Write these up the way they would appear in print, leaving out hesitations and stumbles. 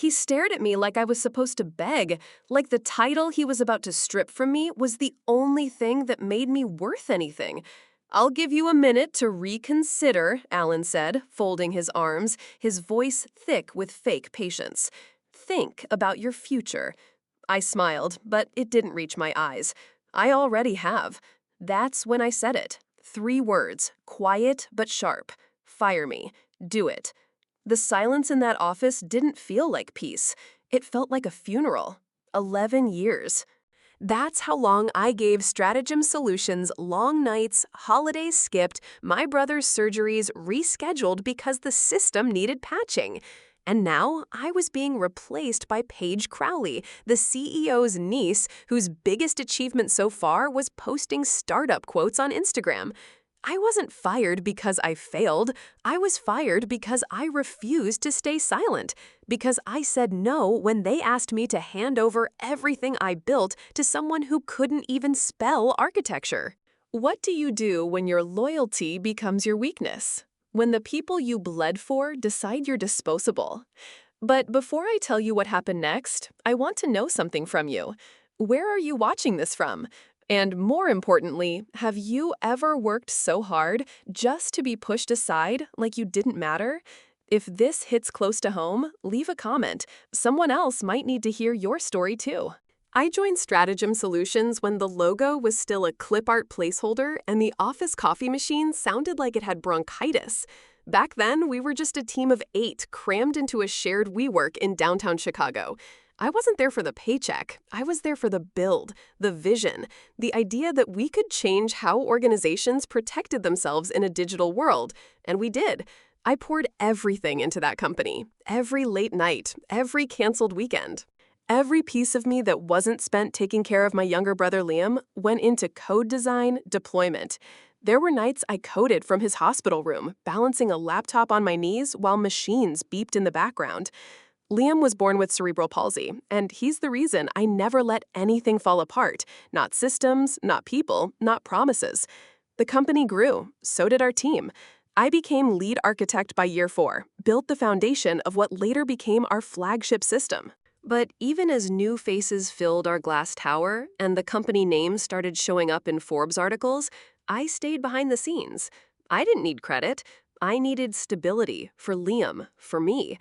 He stared at me like I was supposed to beg, like the title he was about to strip from me was the only thing that made me worth anything. "I'll give you a minute to reconsider," Alan said, folding his arms, his voice thick with fake patience. "Think about your future." I smiled, but it didn't reach my eyes. I already have. That's when I said it. 3 words, quiet but sharp. "Fire me. Do it." The silence in that office didn't feel like peace. It felt like a funeral. 11 years. That's how long I gave Stratagem Solutions long nights, holidays skipped, my brother's surgeries rescheduled because the system needed patching. And now I was being replaced by Paige Crowley, the CEO's niece, whose biggest achievement so far was posting startup quotes on Instagram. I wasn't fired because I failed. I was fired because I refused to stay silent, because I said no when they asked me to hand over everything I built to someone who couldn't even spell architecture. What do you do when your loyalty becomes your weakness? When the people you bled for decide you're disposable? But before I tell you what happened next, I want to know something from you. Where are you watching this from? And more importantly, have you ever worked so hard just to be pushed aside like you didn't matter? If this hits close to home, leave a comment. Someone else might need to hear your story too. I joined Stratagem Solutions when the logo was still a clip art placeholder and the office coffee machine sounded like it had bronchitis. Back then, we were just a team of 8 crammed into a shared WeWork in downtown Chicago. I wasn't there for the paycheck. I was there for the build, the vision, the idea that we could change how organizations protected themselves in a digital world. And we did. I poured everything into that company. Every late night, every canceled weekend. Every piece of me that wasn't spent taking care of my younger brother Liam went into code design, deployment. There were nights I coded from his hospital room, balancing a laptop on my knees while machines beeped in the background. Liam was born with cerebral palsy, and he's the reason I never let anything fall apart. Not systems, not people, not promises. The company grew, so did our team. I became lead architect by year 4, built the foundation of what later became our flagship system. But even as new faces filled our glass tower and the company names started showing up in Forbes articles, I stayed behind the scenes. I didn't need credit. I needed stability for Liam, for me.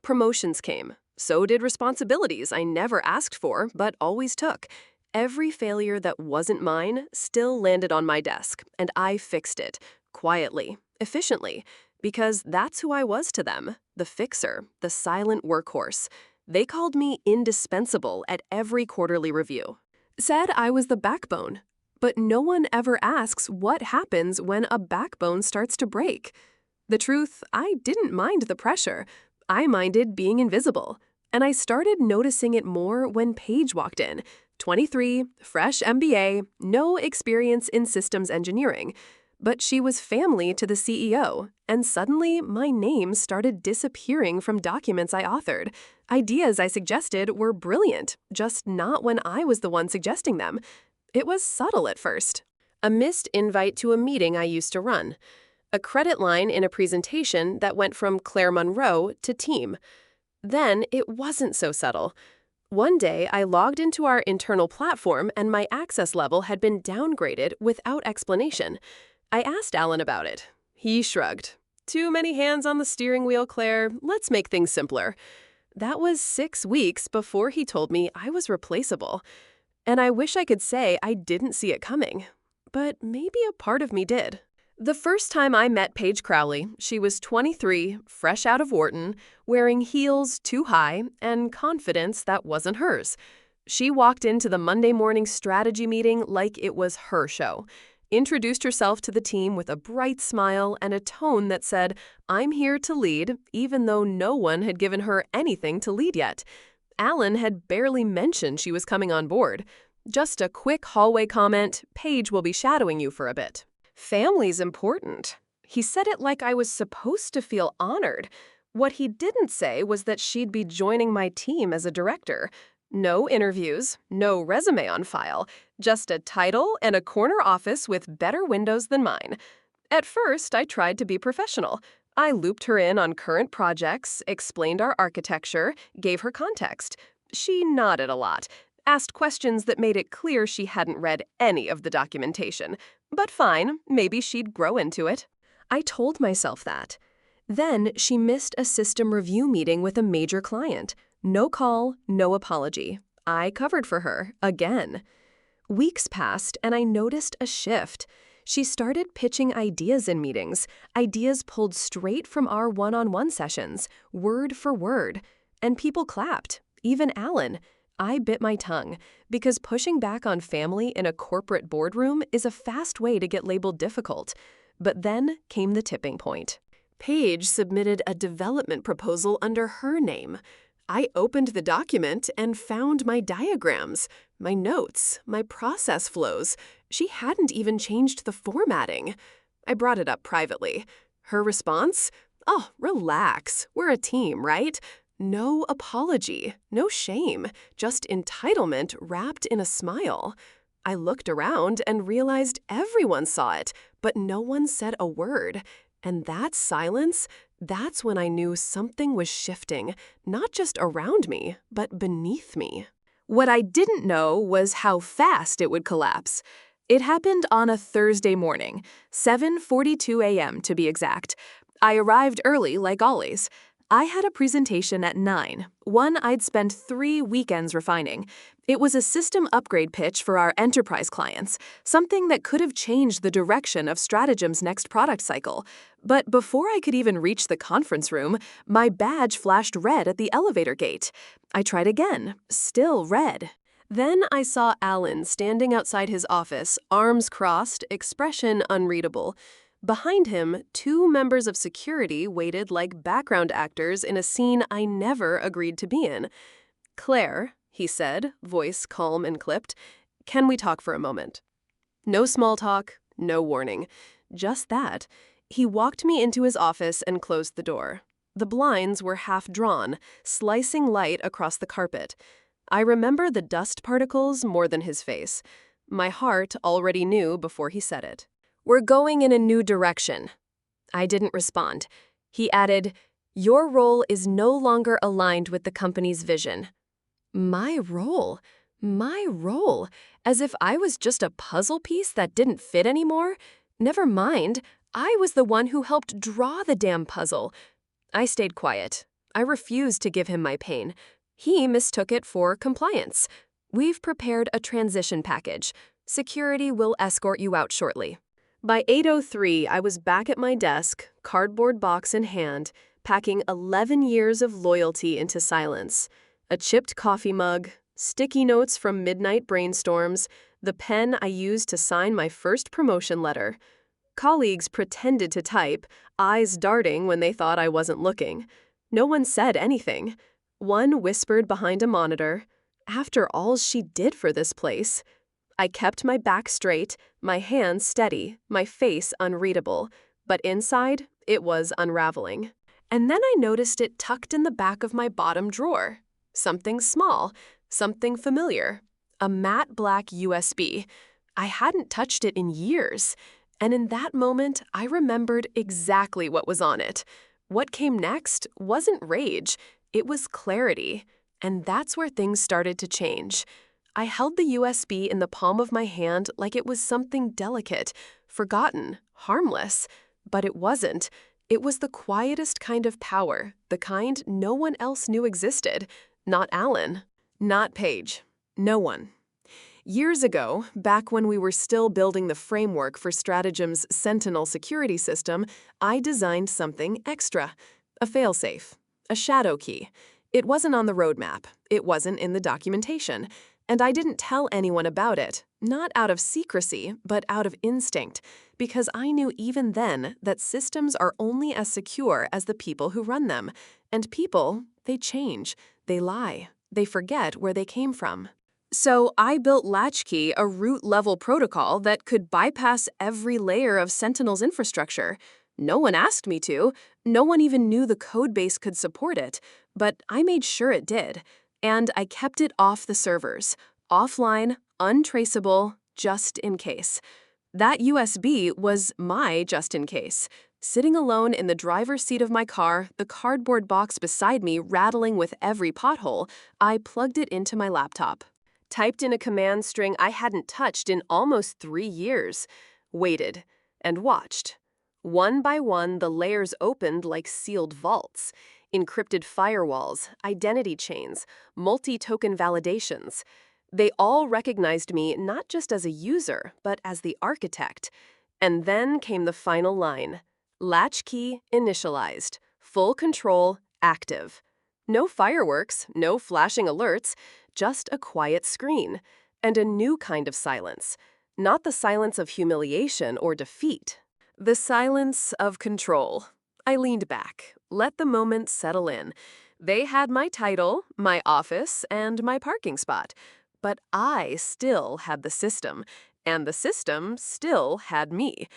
Promotions came. So did responsibilities I never asked for, but always took. Every failure that wasn't mine still landed on my desk, and I fixed it, quietly, efficiently, because that's who I was to them, the fixer, the silent workhorse. They called me indispensable at every quarterly review. Said I was the backbone. But no one ever asks what happens when a backbone starts to break. The truth, I didn't mind the pressure. I minded being invisible, and I started noticing it more when Paige walked in. 23, fresh MBA, no experience in systems engineering. But she was family to the CEO, and suddenly my name started disappearing from documents I authored. Ideas I suggested were brilliant, just not when I was the one suggesting them. It was subtle at first. A missed invite to a meeting I used to run. A credit line in a presentation that went from Claire Monroe to team. Then it wasn't so subtle. One day, I logged into our internal platform and my access level had been downgraded without explanation. I asked Alan about it. He shrugged. "Too many hands on the steering wheel, Claire. Let's make things simpler." That was 6 weeks before he told me I was replaceable. And I wish I could say I didn't see it coming. But maybe a part of me did. The first time I met Paige Crowley, she was 23, fresh out of Wharton, wearing heels too high and confidence that wasn't hers. She walked into the Monday morning strategy meeting like it was her show, introduced herself to the team with a bright smile and a tone that said, "I'm here to lead," even though no one had given her anything to lead yet. Alan had barely mentioned she was coming on board. Just a quick hallway comment, "Paige will be shadowing you for a bit." Family's important. He said it like I was supposed to feel honored. What he didn't say was that she'd be joining my team as a director. No interviews, no resume on file, just a title and a corner office with better windows than mine. At first, I tried to be professional. I looped her in on current projects, explained our architecture, gave her context. She nodded a lot, asked questions that made it clear she hadn't read any of the documentation. But fine, maybe she'd grow into it. I told myself that. Then she missed a system review meeting with a major client. No call, no apology. I covered for her, again. Weeks passed and I noticed a shift. She started pitching ideas in meetings, ideas pulled straight from our one-on-one sessions, word for word. And people clapped, even Alan. I bit my tongue, because pushing back on family in a corporate boardroom is a fast way to get labeled difficult. But then came the tipping point. Paige submitted a development proposal under her name. I opened the document and found my diagrams, my notes, my process flows. She hadn't even changed the formatting. I brought it up privately. Her response? Oh, relax. We're a team, right? No apology, no shame, just entitlement wrapped in a smile. I looked around and realized everyone saw it, but no one said a word. And that silence, that's when I knew something was shifting, not just around me, but beneath me. What I didn't know was how fast it would collapse. It happened on a Thursday morning, 7:42 a.m. to be exact. I arrived early, like always. I had a presentation at 9, one I'd spent 3 weekends refining. It was a system upgrade pitch for our enterprise clients, something that could have changed the direction of Stratagem's next product cycle. But before I could even reach the conference room, my badge flashed red at the elevator gate. I tried again, still red. Then I saw Alan standing outside his office, arms crossed, expression unreadable. Behind him, 2 members of security waited like background actors in a scene I never agreed to be in. "Claire," he said, voice calm and clipped, "can we talk for a moment?" No small talk, no warning. Just that. He walked me into his office and closed the door. The blinds were half drawn, slicing light across the carpet. I remember the dust particles more than his face. My heart already knew before he said it. "We're going in a new direction." I didn't respond. He added, "Your role is no longer aligned with the company's vision." My role? My role? As if I was just a puzzle piece that didn't fit anymore? Never mind, I was the one who helped draw the damn puzzle. I stayed quiet. I refused to give him my pain. He mistook it for compliance. "We've prepared a transition package. Security will escort you out shortly." By 8:03, I was back at my desk, cardboard box in hand, packing 11 years of loyalty into silence. A chipped coffee mug, sticky notes from midnight brainstorms, the pen I used to sign my first promotion letter. Colleagues pretended to type, eyes darting when they thought I wasn't looking. No one said anything. One whispered behind a monitor, "After all she did for this place." I kept my back straight, my hands steady, my face unreadable, but inside, it was unraveling. And then I noticed it tucked in the back of my bottom drawer. Something small, something familiar. A matte black USB. I hadn't touched it in years. And in that moment, I remembered exactly what was on it. What came next wasn't rage, it was clarity. And that's where things started to change. I held the USB in the palm of my hand like it was something delicate, forgotten, harmless. But it wasn't. It was the quietest kind of power, the kind no one else knew existed. Not Alan. Not Paige. No one. Years ago, back when we were still building the framework for Stratagem's Sentinel security system, I designed something extra. A failsafe. A shadow key. It wasn't on the roadmap. It wasn't in the documentation. And I didn't tell anyone about it, not out of secrecy, but out of instinct, because I knew even then that systems are only as secure as the people who run them. And people, they change, they lie, they forget where they came from. So I built Latchkey, a root-level protocol that could bypass every layer of Sentinel's infrastructure. No one asked me to, no one even knew the codebase could support it, but I made sure it did. And I kept it off the servers, offline, untraceable, just in case. That USB was my just in case. Sitting alone in the driver's seat of my car, the cardboard box beside me rattling with every pothole, I plugged it into my laptop. Typed in a command string I hadn't touched in almost 3 years. Waited. And watched. One by one, the layers opened like sealed vaults. Encrypted firewalls, identity chains, multi-token validations. They all recognized me not just as a user, but as the architect. And then came the final line. Latchkey initialized. Full control active. No fireworks, no flashing alerts, just a quiet screen. And a new kind of silence. Not the silence of humiliation or defeat. The silence of control. I leaned back, let the moment settle in. They had my title, my office, and my parking spot. But I still had the system, and the system still had me.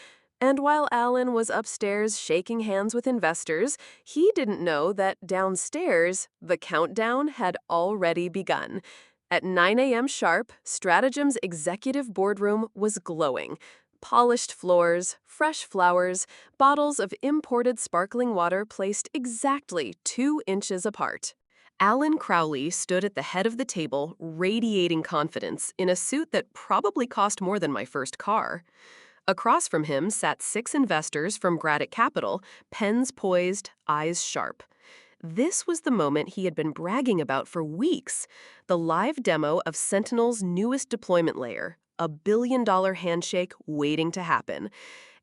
And while Alan was upstairs shaking hands with investors, he didn't know that downstairs, the countdown had already begun. At 9 a.m. sharp, Stratagem's executive boardroom was glowing. Polished floors, fresh flowers, bottles of imported sparkling water placed exactly 2 inches apart. Alan Crowley stood at the head of the table, radiating confidence in a suit that probably cost more than my first car. Across from him sat 6 investors from Graddick Capital, pens poised, eyes sharp. This was the moment he had been bragging about for weeks, the live demo of Sentinel's newest deployment layer, a billion-dollar handshake waiting to happen.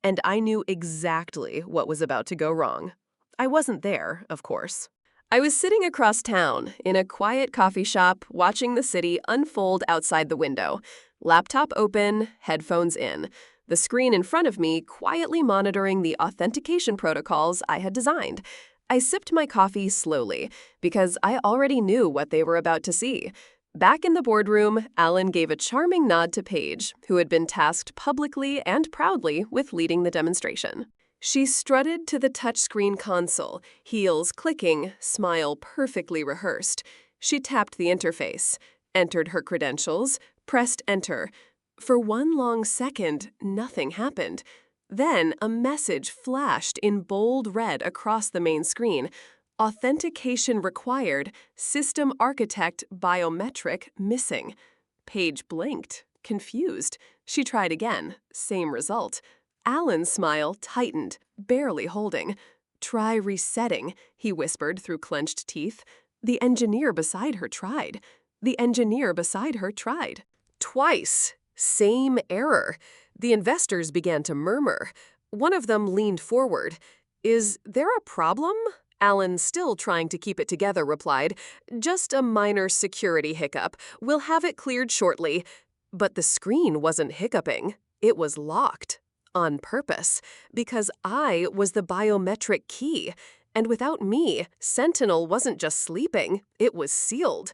And I knew exactly what was about to go wrong. I wasn't there, of course. I was sitting across town, in a quiet coffee shop, watching the city unfold outside the window. Laptop open, headphones in. The screen in front of me quietly monitoring the authentication protocols I had designed. I sipped my coffee slowly, because I already knew what they were about to see. Back in the boardroom, Alan gave a charming nod to Paige, who had been tasked publicly and proudly with leading the demonstration. She strutted to the touchscreen console, heels clicking, smile perfectly rehearsed. She tapped the interface, entered her credentials, pressed enter. For one long second, nothing happened. Then a message flashed in bold red across the main screen. Authentication required, system architect biometric missing. Paige blinked, confused. She tried again, same result. Alan's smile tightened, barely holding. Try resetting, he whispered through clenched teeth. The engineer beside her tried. The engineer beside her tried. Twice. Same error. The investors began to murmur. One of them leaned forward. Is there a problem? Alan, still trying to keep it together, replied. Just a minor security hiccup. We'll have it cleared shortly. But the screen wasn't hiccuping. It was locked. On purpose. Because I was the biometric key. And without me, Sentinel wasn't just sleeping. It was sealed.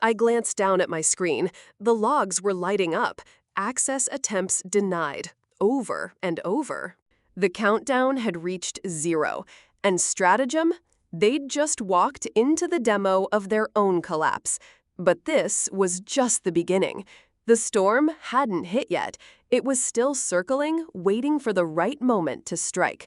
I glanced down at my screen. The logs were lighting up. Access attempts denied. Over and over. The countdown had reached 0. And Stratagem? They'd just walked into the demo of their own collapse. But this was just the beginning. The storm hadn't hit yet. It was still circling, waiting for the right moment to strike.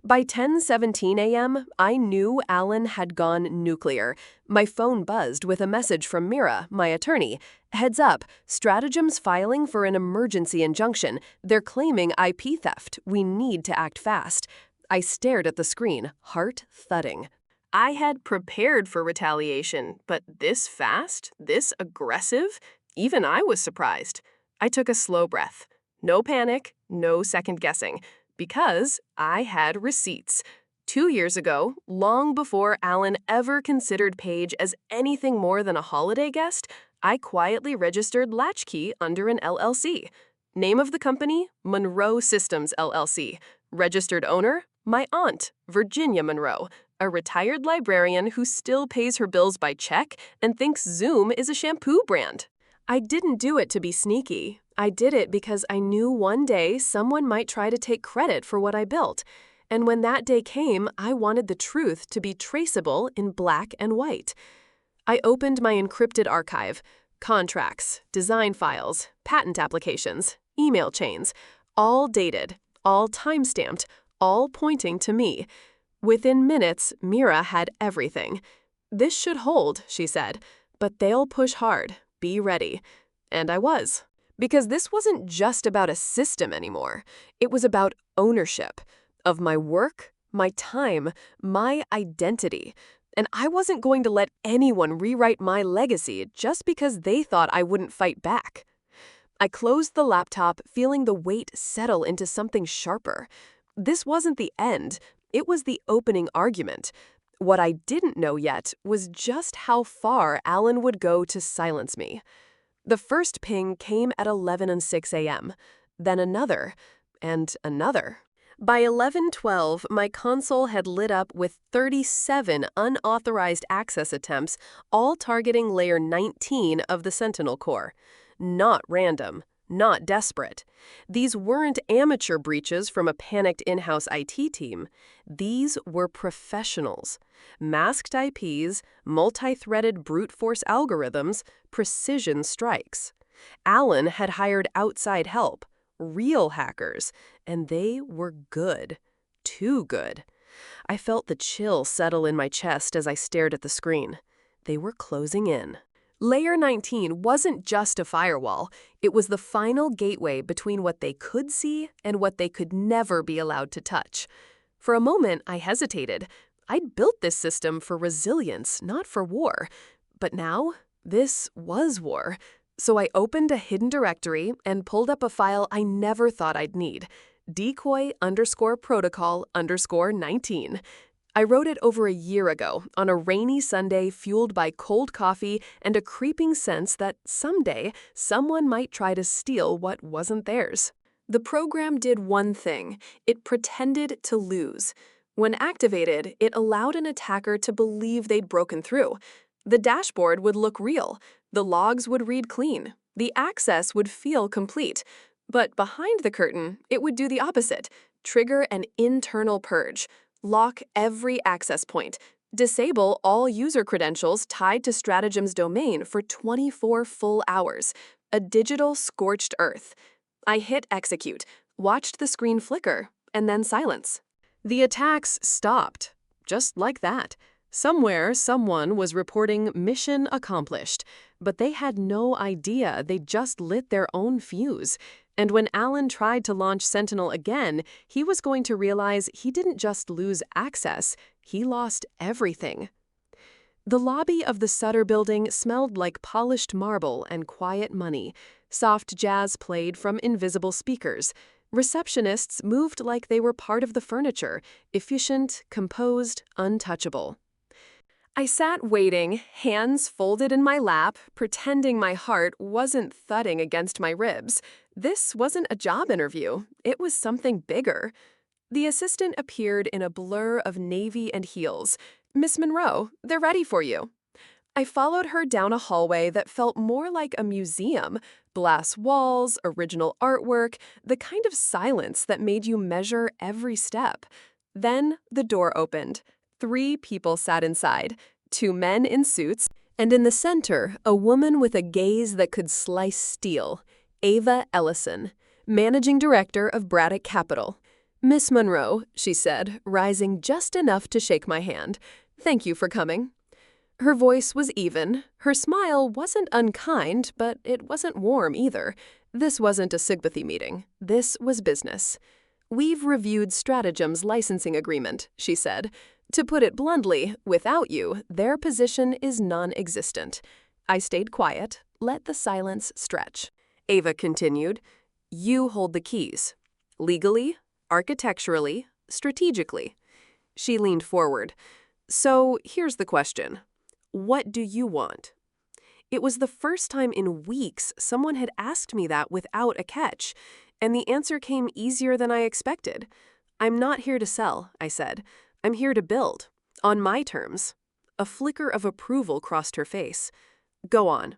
By 10:17 a.m., I knew Alan had gone nuclear. My phone buzzed with a message from Mira, my attorney. Heads up, Stratagem's filing for an emergency injunction. They're claiming IP theft. We need to act fast. I stared at the screen, heart thudding. I had prepared for retaliation, but this fast? This aggressive? Even I was surprised. I took a slow breath. No panic, no second guessing. Because I had receipts. 2 years ago, long before Alan ever considered Paige as anything more than a holiday guest, I quietly registered Latchkey under an LLC. Name of the company, Monroe Systems LLC. Registered owner, my aunt, Virginia Monroe, a retired librarian who still pays her bills by check and thinks Zoom is a shampoo brand. I didn't do it to be sneaky. I did it because I knew one day someone might try to take credit for what I built. And when that day came, I wanted the truth to be traceable in black and white. I opened my encrypted archive. Contracts, design files, patent applications, email chains, all dated, all time-stamped, all pointing to me. Within minutes, Mira had everything. "This should hold," she said, "but they'll push hard. Be ready." And I was. Because this wasn't just about a system anymore. It was about ownership of my work, my time, my identity. And I wasn't going to let anyone rewrite my legacy just because they thought I wouldn't fight back. I closed the laptop, feeling the weight settle into something sharper. This wasn't the end. It was the opening argument. What I didn't know yet was just how far Alan would go to silence me. The first ping came at 11:06 a.m., then another, and another. By 11:12, my console had lit up with 37 unauthorized access attempts, all targeting layer 19 of the Sentinel Core. Not random, not desperate. These weren't amateur breaches from a panicked in-house IT team. These were professionals. Masked IPs, multi-threaded brute force algorithms, precision strikes. Alan had hired outside help, real hackers, and they were good. Too good. I felt the chill settle in my chest as I stared at the screen. They were closing in. Layer 19 wasn't just a firewall. It was the final gateway between what they could see and what they could never be allowed to touch. For a moment, I hesitated. I'd built this system for resilience, not for war. But now, this was war. So I opened a hidden directory and pulled up a file I never thought I'd need. decoy_protocol_19. I wrote it over a year ago, on a rainy Sunday fueled by cold coffee and a creeping sense that someday someone might try to steal what wasn't theirs. The program did one thing. It pretended to lose. When activated, it allowed an attacker to believe they'd broken through. The dashboard would look real. The logs would read clean. The access would feel complete. But behind the curtain, it would do the opposite. Trigger an internal purge. Lock every access point. Disable all user credentials tied to Stratagem's domain for 24 full hours. A digital scorched earth. I hit execute, watched the screen flicker, and then silence. The attacks stopped. Just like that. Somewhere, someone was reporting mission accomplished, but they had no idea they'd just lit their own fuse. And when Alan tried to launch Sentinel again, he was going to realize he didn't just lose access, he lost everything. The lobby of the Sutter building smelled like polished marble and quiet money. Soft jazz played from invisible speakers. Receptionists moved like they were part of the furniture, efficient, composed, untouchable. I sat waiting, hands folded in my lap, pretending my heart wasn't thudding against my ribs. This wasn't a job interview. It was something bigger. The assistant appeared in a blur of navy and heels. "Miss Monroe, they're ready for you." I followed her down a hallway that felt more like a museum. Glass walls, original artwork, the kind of silence that made you measure every step. Then the door opened. 3 people sat inside, 2 men in suits, and in the center, a woman with a gaze that could slice steel. Ava Ellison, managing director of Braddock Capital. "Miss Monroe," she said, rising just enough to shake my hand. "Thank you for coming." Her voice was even. Her smile wasn't unkind, but it wasn't warm either. This wasn't a sympathy meeting. This was business. "We've reviewed Stratagem's licensing agreement," she said. "To put it bluntly, without you, their position is non-existent." I stayed quiet, let the silence stretch. Ava continued, "You hold the keys. Legally, architecturally, strategically." She leaned forward. "So here's the question. What do you want?" It was the first time in weeks someone had asked me that without a catch, and the answer came easier than I expected. "I'm not here to sell," I said. "I'm here to build. On my terms." A flicker of approval crossed her face. "Go on."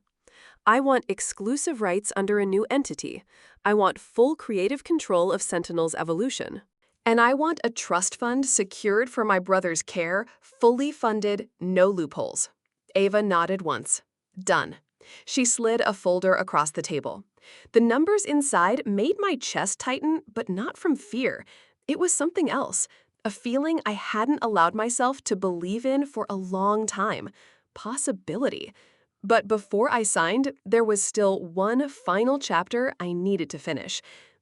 "I want exclusive rights under a new entity. I want full creative control of Sentinel's evolution. And I want a trust fund secured for my brother's care, fully funded, no loopholes." Ava nodded once. "Done." She slid a folder across the table. The numbers inside made my chest tighten, but not from fear. It was something else, a feeling I hadn't allowed myself to believe in for a long time. Possibility. But before I signed, there was still one final chapter I needed to finish.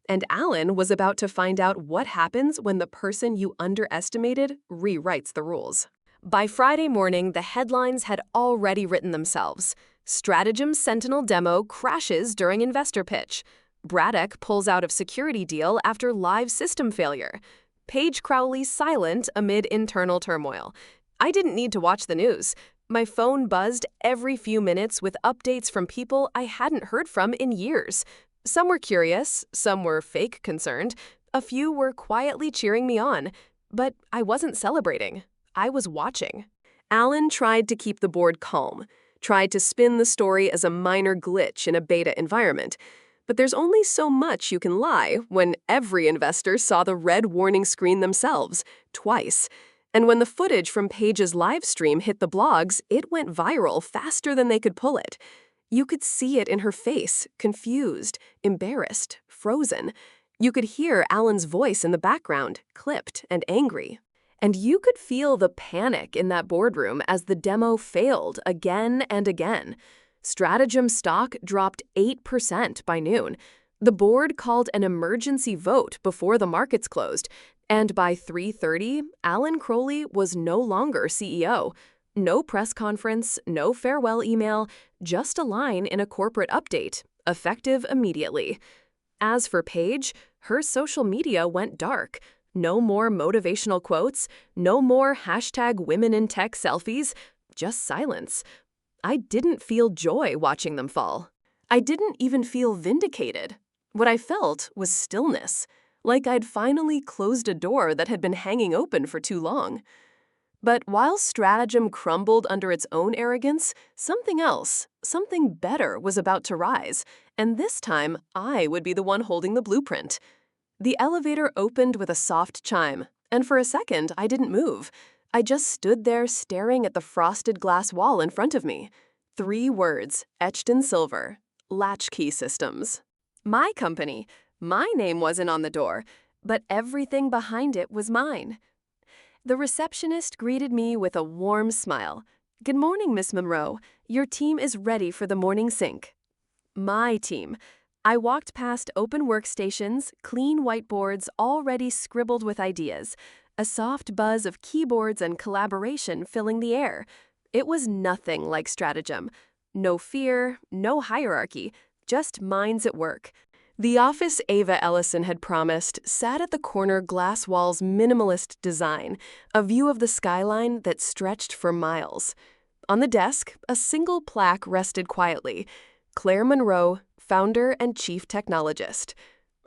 And Alan was about to find out what happens when the person you underestimated rewrites the rules. By Friday morning, the headlines had already written themselves. Stratagem Sentinel demo crashes during investor pitch. Braddock pulls out of security deal after live system failure. Paige Crowley silent amid internal turmoil. I didn't need to watch the news. My phone buzzed every few minutes with updates from people I hadn't heard from in years. Some were curious, some were fake concerned, a few were quietly cheering me on. But I wasn't celebrating. I was watching. Alan tried to keep the board calm, tried to spin the story as a minor glitch in a beta environment. But there's only so much you can lie when every investor saw the red warning screen themselves, twice. And when the footage from Paige's live stream hit the blogs, it went viral faster than they could pull it. You could see it in her face, confused, embarrassed, frozen. You could hear Alan's voice in the background, clipped and angry. And you could feel the panic in that boardroom as the demo failed again and again. Stratagem stock dropped 8% by noon. The board called an emergency vote before the markets closed, and by 3:30, Alan Crowley was no longer CEO. No press conference, no farewell email, just a line in a corporate update, effective immediately. As for Paige, her social media went dark. No more motivational quotes, no more #womenintech selfies, just silence. I didn't feel joy watching them fall. I didn't even feel vindicated. What I felt was stillness, like I'd finally closed a door that had been hanging open for too long. But while Stratagem crumbled under its own arrogance, something else, something better was about to rise, and this time I would be the one holding the blueprint. The elevator opened with a soft chime, and for a second I didn't move. I just stood there staring at the frosted glass wall in front of me. 3 words, etched in silver: Latchkey Systems. My company. My name wasn't on the door, but everything behind it was mine. The receptionist greeted me with a warm smile. "Good morning, Miss Monroe. Your team is ready for the morning sync." My team. I walked past open workstations, clean whiteboards already scribbled with ideas, a soft buzz of keyboards and collaboration filling the air. It was nothing like Stratagem. No fear, no hierarchy, just minds at work. The office Ava Ellison had promised sat at the corner glass wall's minimalist design, a view of the skyline that stretched for miles. On the desk, a single plaque rested quietly: Claire Monroe, founder and chief technologist.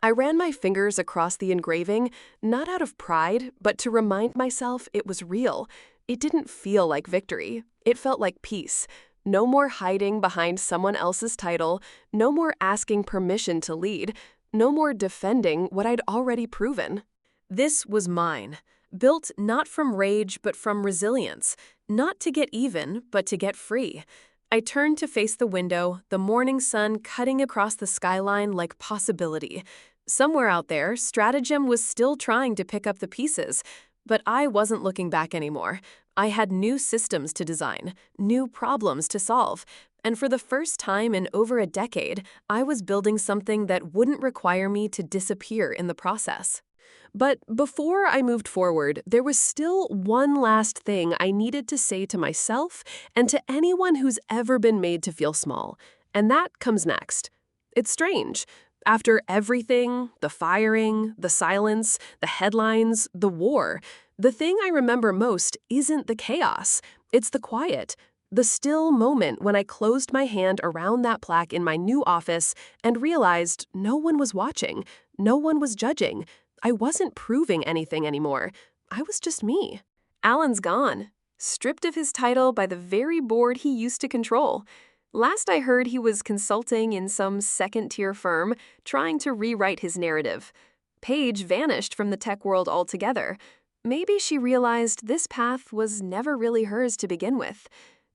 I ran my fingers across the engraving, not out of pride, but to remind myself it was real. It didn't feel like victory. It felt like peace. No more hiding behind someone else's title, no more asking permission to lead, no more defending what I'd already proven. This was mine, built not from rage but from resilience, not to get even but to get free. I turned to face the window, the morning sun cutting across the skyline like possibility. Somewhere out there, Stratagem was still trying to pick up the pieces, but I wasn't looking back anymore. I had new systems to design, new problems to solve, and for the first time in over a decade, I was building something that wouldn't require me to disappear in the process. But before I moved forward, there was still one last thing I needed to say to myself and to anyone who's ever been made to feel small, and that comes next. It's strange. After everything, the firing, the silence, the headlines, the war, the thing I remember most isn't the chaos. It's the quiet, the still moment when I closed my hand around that plaque in my new office and realized no one was watching, no one was judging. I wasn't proving anything anymore. I was just me. Alan's gone, stripped of his title by the very board he used to control. Last I heard, he was consulting in some second-tier firm, trying to rewrite his narrative. Paige vanished from the tech world altogether. Maybe she realized this path was never really hers to begin with.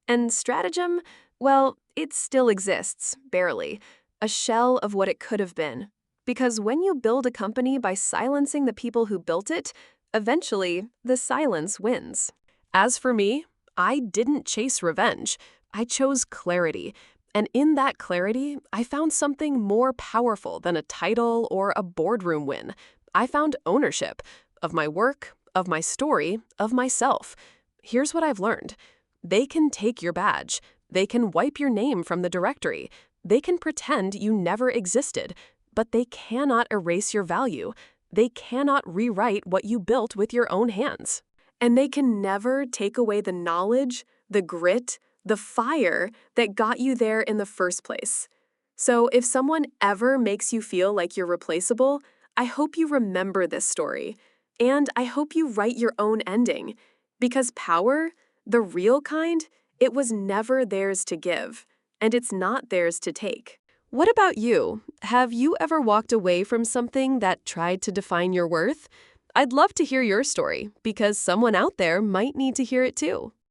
And Stratagem, well, it still exists, barely. A shell of what it could have been. Because when you build a company by silencing the people who built it, eventually the silence wins. As for me, I didn't chase revenge. I chose clarity. And in that clarity, I found something more powerful than a title or a boardroom win. I found ownership of my work, of my story, of myself. Here's what I've learned. They can take your badge. They can wipe your name from the directory. They can pretend you never existed, but they cannot erase your value. They cannot rewrite what you built with your own hands. And they can never take away the knowledge, the grit, the fire that got you there in the first place. So if someone ever makes you feel like you're replaceable, I hope you remember this story. And I hope you write your own ending. Because power, the real kind, it was never theirs to give, and it's not theirs to take. What about you? Have you ever walked away from something that tried to define your worth? I'd love to hear your story, because someone out there might need to hear it too.